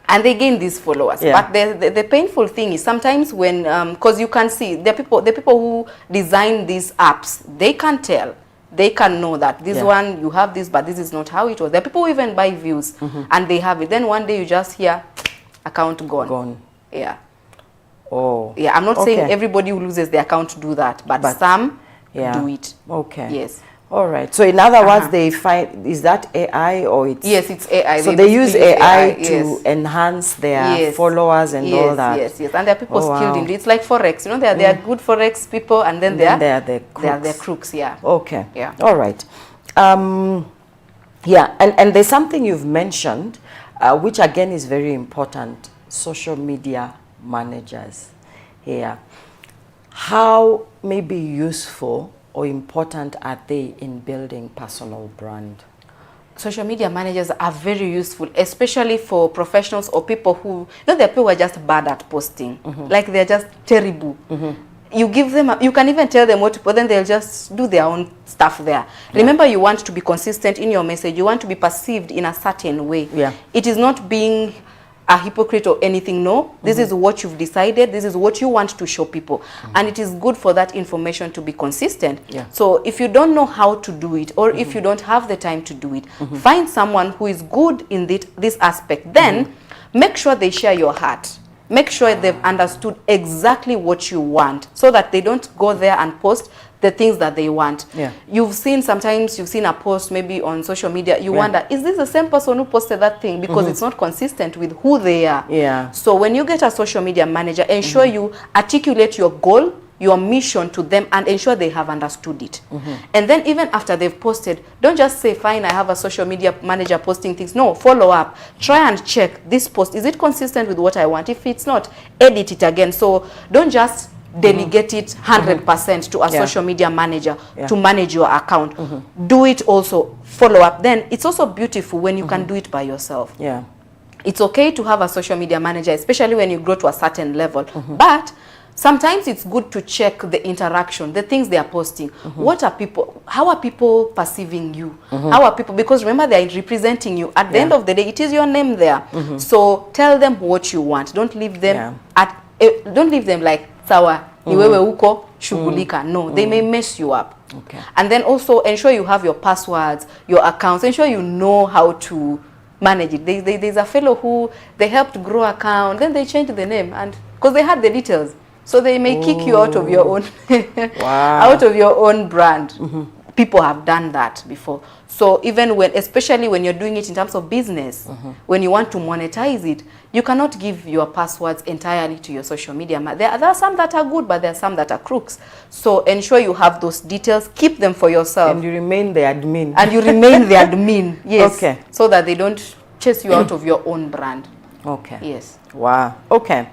And they gain these followers. Yeah. But the painful thing is sometimes when, because you can see, the people who design these apps, they can tell. They can know that this one, you have this, but this is not how it was. There are people who even buy views, and they have it. Then one day you just hear, account gone. Gone. Yeah. Oh. Yeah, I'm not saying everybody who loses their account do that, but some do it. Okay. Yes. All right. So in other words, they find, is that AI or it's... Yes, it's AI. So they use AI to enhance their followers and all that. Yes. And there are people skilled in it. It's like Forex. You know, there are good Forex people, and then there are the crooks. Yeah. Okay. Yeah. All right. Yeah, and there's something you've mentioned, which again is very important. Social media managers here. How maybe useful or important are they in building personal brand? Social media managers are very useful, especially for professionals or people who, you know, there are people who are just bad at posting. Like they're just terrible. You give them, you can even tell them what to put, then they'll just do their own stuff there. Remember, you want to be consistent in your message. You want to be perceived in a certain way. It is not being a hypocrite or anything. No, this is what you've decided. This is what you want to show people. And it is good for that information to be consistent. So if you don't know how to do it, or if you don't have the time to do it, find someone who is good in this aspect. Then make sure they share your heart. Make sure they've understood exactly what you want, so that they don't go there and post the things that they want. Sometimes you've seen a post maybe on social media, you wonder, is this the same person who posted that thing? Because it's not consistent with who they are. So when you get a social media manager, ensure you articulate your goal, your mission to them, and ensure they have understood it. And then even after they've posted, don't just say, fine, I have a social media manager posting things. No, follow up. Try and check this post. Is it consistent with what I want? If it's not, edit it again. So don't just delegate it 100% to a social media manager to manage your account. Do it also, follow up. Then it's also beautiful when you can do it by yourself. It's okay to have a social media manager, especially when you grow to a certain level. But sometimes it's good to check the interaction, the things they are posting. What are people, how are people perceiving you? How are people, because remember, they are representing you. At the end of the day, it is your name there. So tell them what you want. Don't leave them don't leave them like, sawa, ni wewe uko, shughulika. No, they may mess you up. And then also ensure you have your passwords, your accounts. Ensure you know how to manage it. There's a fellow who, they helped grow account, then they changed the name, and because they had the details. So they may kick you out of your own, out of your own brand. People have done that before. So even when, especially when you're doing it in terms of business, when you want to monetize it, you cannot give your passwords entirely to your social media. There are some that are good, but there are some that are crooks. So ensure you have those details, keep them for yourself. And you remain the admin. And you remain the admin, yes. So that they don't chase you out of your own brand. Yes. Wow. Okay.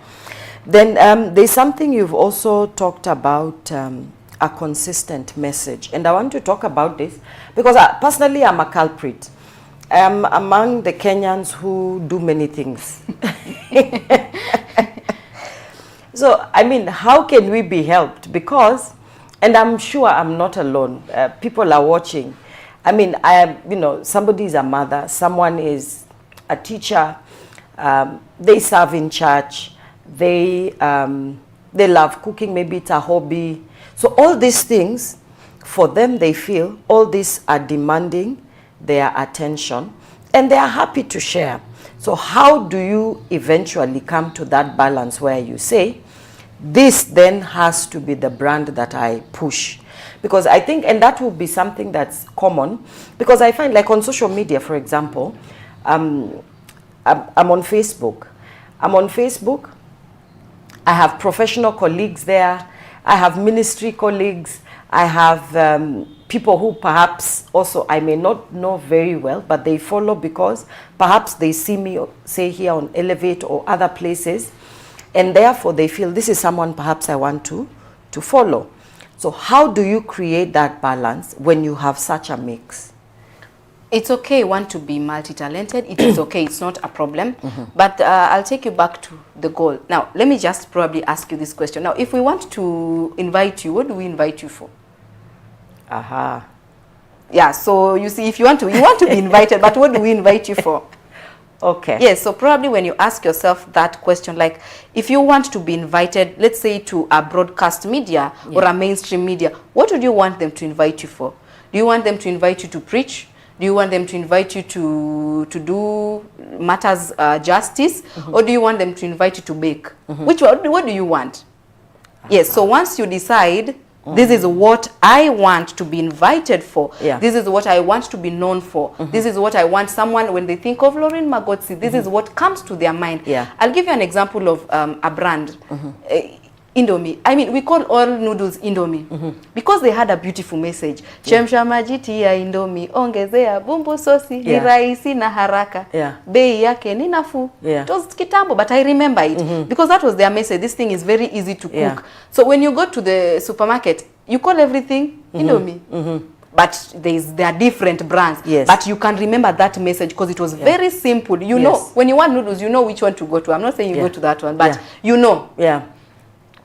Then there's something you've also talked about, a consistent message. And I want to talk about this because personally I'm a culprit. I'm among the Kenyans who do many things. So, I mean, how can we be helped? Because, and I'm sure I'm not alone, people are watching. I mean, somebody is a mother, someone is a teacher, they serve in church, they love cooking, maybe it's a hobby. So all these things, for them, they feel all these are demanding their attention, and they are happy to share. So how do you eventually come to that balance where you say, this then has to be the brand that I push? Because I think, and that will be something that's common, because I find, like on social media, for example, I'm on Facebook. I have professional colleagues there. I have ministry colleagues. I have people who perhaps also I may not know very well, but they follow because perhaps they see me, say, here on Elevate or other places, and therefore they feel this is someone perhaps I want to follow. So how do you create that balance when you have such a mix? It's okay, want to be multi-talented. It is okay. It's not a problem. But I'll take you back to the goal. Now, let me just probably ask you this question. Now, if we want to invite you, what do we invite you for? Aha. Yeah, so you see, if you want to be invited, but what do we invite you for? Okay. Yes, so probably when you ask yourself that question, like if you want to be invited, let's say to a broadcast media or a mainstream media, what would you want them to invite you for? Do you want them to invite you to preach? Do you want them to invite you to do matters justice? Or do you want them to invite you to bake? Which one, what do you want? Yes, so once you decide, this is what I want to be invited for. This is what I want to be known for. This is what I want someone, when they think of Laureen Magotsi, this is what comes to their mind. I'll give you an example of a brand. Indomie. I mean, we call all noodles Indomie because they had a beautiful message. Chemsha maji tia Indomie, ongezea bumbu sosi, ni rahisi na haraka. Bei yake ni nafuu. It was kitambo, but I remember it because that was their message. This thing is very easy to cook. So when you go to the supermarket, you call everything Indomie. But there are different brands. But you can remember that message because it was very simple. You know, when you want noodles, you know which one to go to. I'm not saying you go to that one, but you know.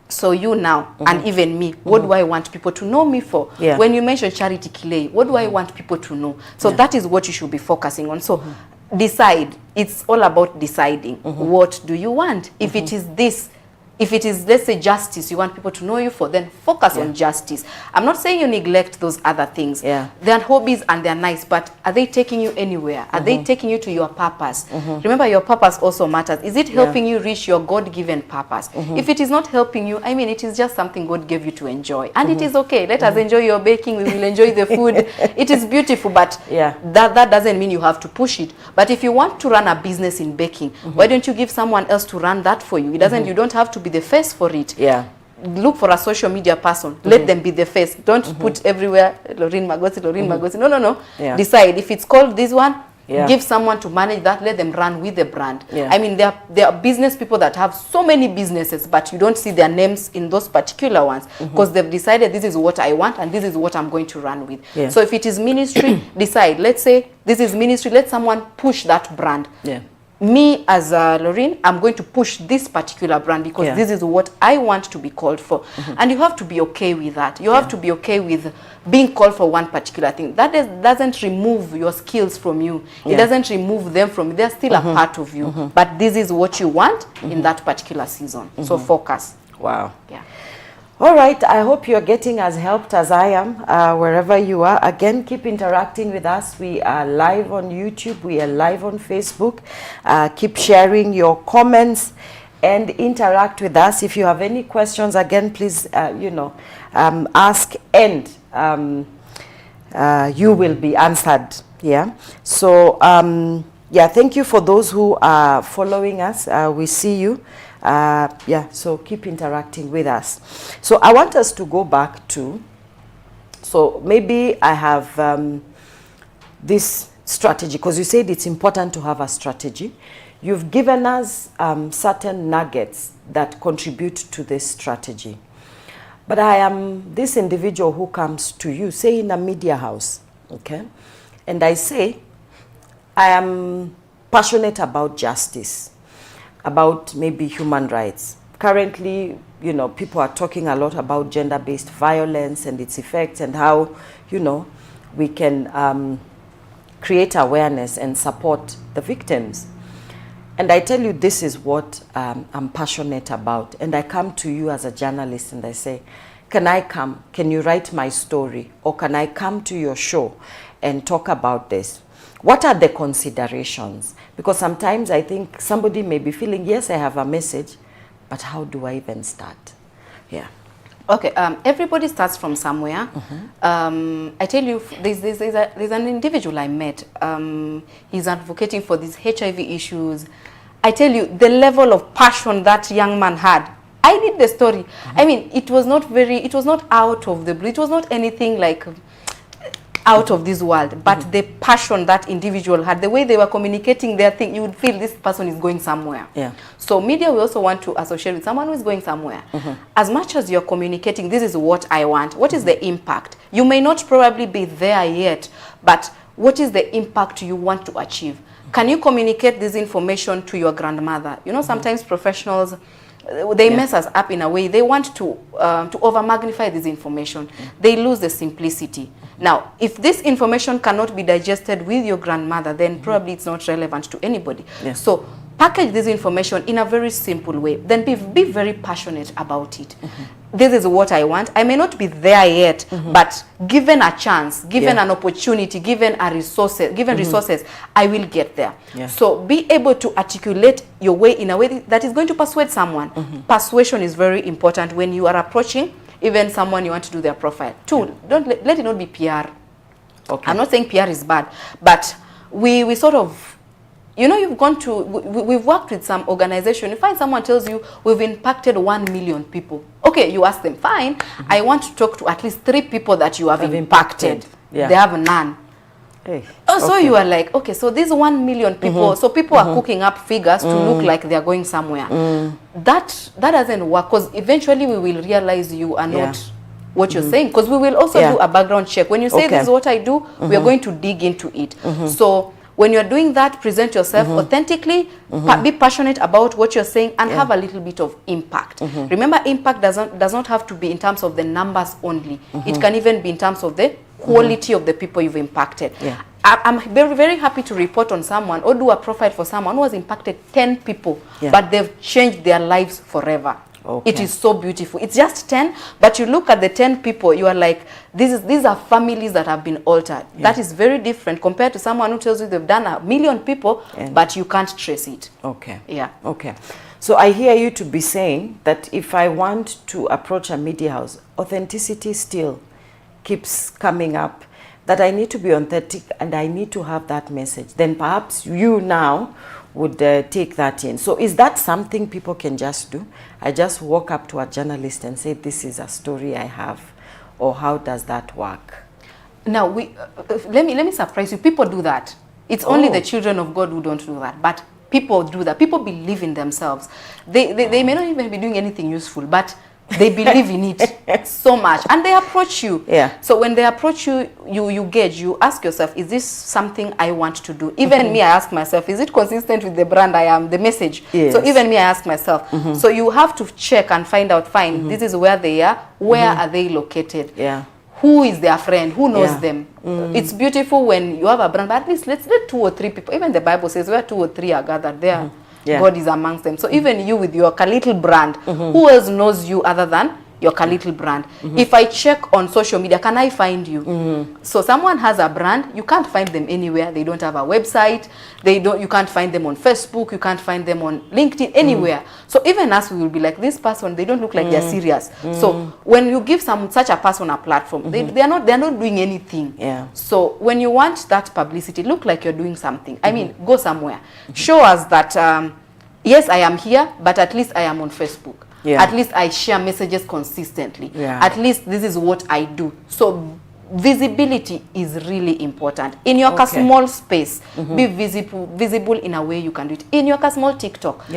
So you now, and even me, what do I want people to know me for? When you mention Charity Kilei, what do I want people to know? So that is what you should be focusing on. So decide. It's all about deciding. What do you want? If it is this, if it is, let's say, justice, you want people to know you for, then focus on justice. I'm not saying you neglect those other things. They're hobbies and they're nice, but are they taking you anywhere? Are they taking you to your purpose? Remember, your purpose also matters. Is it helping you reach your God-given purpose? If it is not helping you, I mean, it is just something God gave you to enjoy. And it is okay. Let us enjoy your baking. We will enjoy the food. It is beautiful, but that doesn't mean you have to push it. But if you want to run a business in baking, why don't you give someone else to run that for you? It doesn't, you don't have to be the face for it. Look for a social media person. Let them be the face. Don't put everywhere Laureen Magotsi, Laureen Magotsi. No. Decide if it's called this one. Give someone to manage that. Let them run with the brand. I mean, there are business people that have so many businesses, but you don't see their names in those particular ones because they've decided this is what I want and this is what I'm going to run with. So if it is ministry, decide. Let's say this is ministry. Let someone push that brand. Me as Laureen, I'm going to push this particular brand because this is what I want to be called for. And you have to be okay with that. You have to be okay with being called for one particular thing. That doesn't remove your skills from you. It doesn't remove them from you. They're still a part of you. But this is what you want in that particular season. So focus. Wow. All right, I hope you're getting as helped as I am, wherever you are. Again, keep interacting with us. We are live on YouTube. We are live on Facebook. Keep sharing your comments and interact with us. If you have any questions, again, please, ask and you will be answered. So, thank you for those who are following us. We see you. So keep interacting with us. So I want us to go back to, so maybe I have this strategy, because you said it's important to have a strategy. You've given us certain nuggets that contribute to this strategy. But I am this individual who comes to you, say in a media house, okay? And I say, I am passionate about justice, about maybe human rights. Currently, people are talking a lot about gender-based violence and its effects and how, we can create awareness and support the victims. And I tell you, this is what I'm passionate about. And I come to you as a journalist and I say, can I come? Can you write my story? Or can I come to your show and talk about this? What are the considerations? Because sometimes I think somebody may be feeling, yes, I have a message, but how do I even start? Okay, everybody starts from somewhere. I tell you, there's an individual I met. He's advocating for these HIV issues. I tell you, the level of passion that young man had. I did the story. I mean, it was not out of the blue. It was not anything like out of this world, but the passion that individual had, the way they were communicating their thing, you would feel this person is going somewhere. Yeah. So media, we also want to associate with someone who is going somewhere. As much as you're communicating, this is what I want, what is the impact? You may not probably be there yet, but what is the impact you want to achieve? Can you communicate this information to your grandmother? You know, sometimes professionals, they mess us up in a way. They want to over-magnify this information. They lose the simplicity. Now, if this information cannot be digested with your grandmother, then probably it's not relevant to anybody. So package this information in a very simple way. Then be very passionate about it. This is what I want. I may not be there yet, but given a chance, given an opportunity, given resources, I will get there. So be able to articulate your way in a way that is going to persuade someone. Persuasion is very important when you are approaching even someone you want to do their profile. Two, don't let it not be PR. I'm not saying PR is bad, but we sort of, you know, you've gone to, we've worked with some organization. You find someone tells you, we've impacted 1 million people. Okay, you ask them, fine, I want to talk to at least 3 people that you have impacted. They have none. So you are like, okay, so these 1 million people, so people are cooking up figures to look like they are going somewhere. That doesn't work, because eventually we will realize you are not what you're saying, because we will also do a background check. When you say this is what I do, we are going to dig into it. So when you're doing that, present yourself authentically, be passionate about what you're saying, and have a little bit of impact. Remember, impact does not have to be in terms of the numbers only. It can even be in terms of the quality of the people you've impacted. I'm very, very happy to report on someone or do a profile for someone who has impacted 10 people, but they've changed their lives forever. It is so beautiful. It's just 10, but you look at the 10 people, you are like, these are families that have been altered. That is very different compared to someone who tells you they've done 1 million people, but you can't trace it. So I hear you to be saying that if I want to approach a media house, authenticity still keeps coming up, that I need to be authentic and I need to have that message. Then perhaps you now would take that in. So is that something people can just do? I just walk up to a journalist and say, this is a story I have, or how does that work? Now, let me surprise you. People do that. It's only the children of God who don't do that, but people do that. People believe in themselves. They may not even be doing anything useful, but they believe in it so much, and they approach you. So when they approach you, you gauge, you ask yourself, is this something I want to do? Even me, I ask myself, is it consistent with the brand I am, the message? So even me, I ask myself. So you have to check and find out, fine, this is where they are, where are they located? Who is their friend? Who knows them? It's beautiful when you have a brand, but at least let's let 2 or 3 people, even the Bible says where 2 or 3 are gathered there. God is amongst them. So even you with your little brand, who else knows you other than your little brand? If I check on social media, can I find you? So someone has a brand, you can't find them anywhere. They don't have a website. You can't find them on Facebook. You can't find them on LinkedIn, anywhere. So even us, we will be like, this person, they don't look like they're serious. So when you give such a person a platform, they're not doing anything. So when you want that publicity, look like you're doing something. I mean, go somewhere. Show us that, yes, I am here, but at least I am on Facebook. At least I share messages consistently. At least this is what I do. So visibility is really important. In your small space, be visible in a way you can do it. In your small TikTok,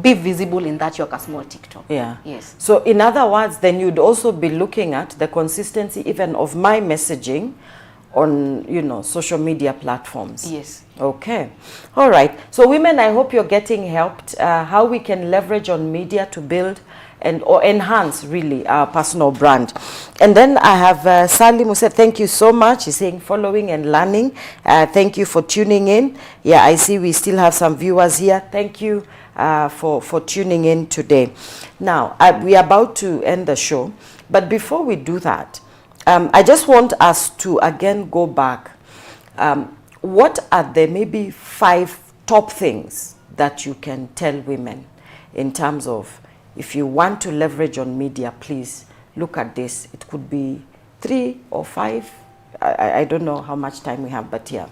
be visible in that your small TikTok. Yes. So in other words, then you'd also be looking at the consistency even of my messaging on, you know, social media platforms. Yes. Okay. All right. So women, I hope you're getting helped. How we can leverage on media to build or enhance really our personal brand. And then I have Salim who said, thank you so much. He's saying following and learning. Thank you for tuning in. Yeah, I see we still have some viewers here. Thank you for tuning in today. Now, we are about to end the show. But before we do that, I just want us to again go back. What are the maybe 5 top things that you can tell women in terms of, if you want to leverage on media, please, look at this. It could be 3 or 5. I don't know how much time we have, but yeah.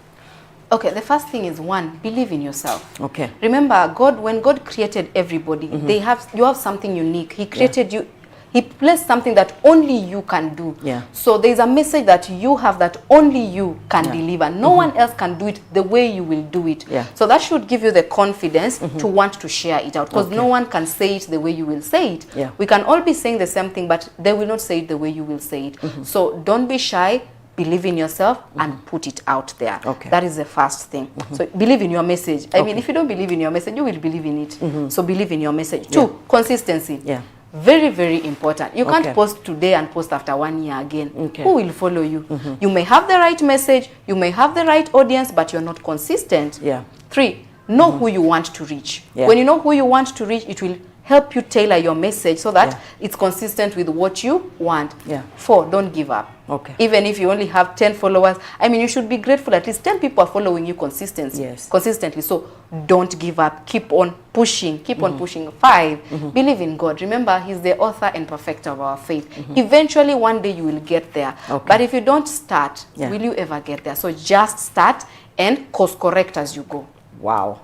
Okay, the first thing is, one, believe in yourself. Okay. Remember, God, when God created everybody, you have something unique. He created you. He placed something that only you can do. Yeah. So there's a message that you have that only you can deliver. No one else can do it the way you will do it. Yeah. So that should give you the confidence to want to share it out, because no one can say it the way you will say it. Yeah. We can all be saying the same thing, but they will not say it the way you will say it. So don't be shy. Believe in yourself and put it out there. Okay. That is the first thing. So believe in your message. I mean, if you don't believe in your message, you will believe in it. So believe in your message. 2, consistency. Yeah. Very, very important. You can't Okay. post today and post after 1 year again. Okay. Who will follow you? You may have the right message, you may have the right audience, but you're not consistent. Yeah. 3, know who you want to reach. Yeah. When you know who you want to reach, it will help you tailor your message so that it's consistent with what you want. Yeah. 4, don't give up. Okay. Even if you only have 10 followers, I mean, you should be grateful at least 10 people are following you consistently. Yes. Consistently. So don't give up. Keep on pushing. Keep on pushing. 5, believe in God. Remember, He's the author and perfecter of our faith. Eventually, one day you will get there. Okay. But if you don't start, Yeah. will you ever get there? So just start and course correct as you go. Wow.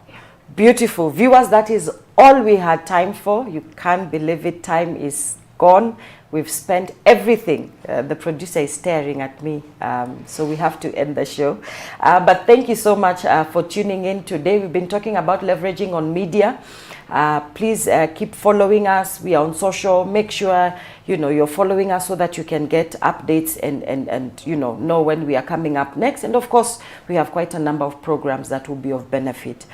Beautiful. Viewers, that is all we had time for. You can't believe it. Time is gone. We've spent everything. The producer is staring at me, so we have to end the show. But thank you so much for tuning in today. We've been talking about leveraging on media. Please keep following us. We are on social. Make sure you're following us so that you can get updates and know when we are coming up next. And of course, we have quite a number of programs that will be of benefit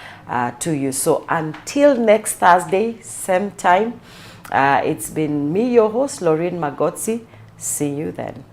to you. So until next Thursday, same time, it's been me, your host, Laureen Magotsi. See you then.